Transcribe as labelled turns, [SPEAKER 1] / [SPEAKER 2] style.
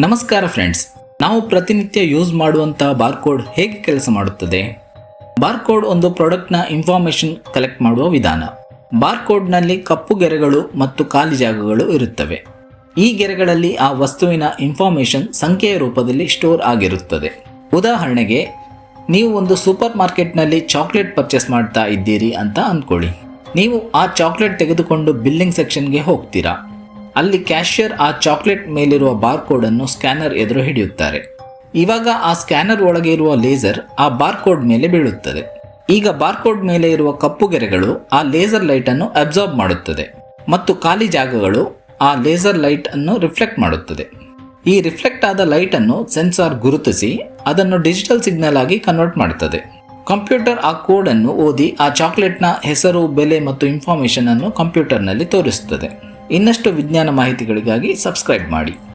[SPEAKER 1] ನಮಸ್ಕಾರ ಫ್ರೆಂಡ್ಸ್, ನಾವು ಪ್ರತಿನಿತ್ಯ ಯೂಸ್ ಮಾಡುವಂತಹ ಬಾರ್ಕೋಡ್ ಹೇಗೆ ಕೆಲಸ ಮಾಡುತ್ತದೆ? ಬಾರ್ಕೋಡ್ ಒಂದು ಪ್ರಾಡಕ್ಟ್ನ ಇನ್ಫಾರ್ಮೇಷನ್ ಕಲೆಕ್ಟ್ ಮಾಡುವ ವಿಧಾನ. ಬಾರ್ಕೋಡ್ನಲ್ಲಿ ಕಪ್ಪು ಗೆರೆಗಳು ಮತ್ತು ಖಾಲಿ ಜಾಗಗಳು ಇರುತ್ತವೆ. ಈ ಗೆರೆಗಳಲ್ಲಿ ಆ ವಸ್ತುವಿನ ಇನ್ಫಾರ್ಮೇಷನ್ ಸಂಖ್ಯೆಯ ರೂಪದಲ್ಲಿ ಸ್ಟೋರ್ ಆಗಿರುತ್ತದೆ. ಉದಾಹರಣೆಗೆ, ನೀವು ಒಂದು ಸೂಪರ್ ಮಾರ್ಕೆಟ್ನಲ್ಲಿ ಚಾಕ್ಲೇಟ್ ಪರ್ಚೇಸ್ ಮಾಡ್ತಾ ಇದ್ದೀರಿ ಅಂತ ಅಂದ್ಕೊಳ್ಳಿ. ನೀವು ಆ ಚಾಕ್ಲೇಟ್ ತೆಗೆದುಕೊಂಡು ಬಿಲ್ಲಿಂಗ್ ಸೆಕ್ಷನ್ಗೆ ಹೋಗ್ತೀರಾ. ಅಲ್ಲಿ ಕ್ಯಾಶಿಯರ್ ಆ ಚಾಕ್ಲೇಟ್ ಮೇಲಿರುವ ಬಾರ್ಕೋಡ್ ಅನ್ನು ಸ್ಕ್ಯಾನರ್ ಎದುರು ಹಿಡಿಯುತ್ತಾರೆ. ಇವಾಗ ಆ ಸ್ಕ್ಯಾನರ್ ಒಳಗೆ ಇರುವ ಲೇಸರ್ ಆ ಬಾರ್ಕೋಡ್ ಮೇಲೆ ಬೀಳುತ್ತದೆ. ಈಗ ಬಾರ್ಕೋಡ್ ಮೇಲೆ ಇರುವ ಕಪ್ಪು ಗೆರೆಗಳು ಆ ಲೇಸರ್ ಲೈಟ್ ಅನ್ನು ಅಬ್ಸಾರ್ಬ್ ಮಾಡುತ್ತದೆ ಮತ್ತು ಖಾಲಿ ಜಾಗಗಳು ಆ ಲೇಸರ್ ಲೈಟ್ ಅನ್ನು ರಿಫ್ಲೆಕ್ಟ್ ಮಾಡುತ್ತದೆ. ಈ ರಿಫ್ಲೆಕ್ಟ್ ಆದ ಲೈಟ್ ಅನ್ನು ಸೆನ್ಸಾರ್ ಗುರುತಿಸಿ ಅದನ್ನು ಡಿಜಿಟಲ್ ಸಿಗ್ನಲ್ ಆಗಿ ಕನ್ವರ್ಟ್ ಮಾಡುತ್ತದೆ. ಕಂಪ್ಯೂಟರ್ ಆ ಕೋಡ್ ಅನ್ನು ಓದಿ ಆ ಚಾಕ್ಲೇಟ್ನ ಹೆಸರು, ಬೆಲೆ ಮತ್ತು ಇನ್ಫಾರ್ಮೇಷನ್ ಅನ್ನು ಕಂಪ್ಯೂಟರ್ನಲ್ಲಿ ತೋರಿಸುತ್ತದೆ. ಇನ್ನಷ್ಟು ವಿಜ್ಞಾನ ಮಾಹಿತಿಗಳಿಗಾಗಿ ಸಬ್ಸ್ಕ್ರೈಬ್ ಮಾಡಿ.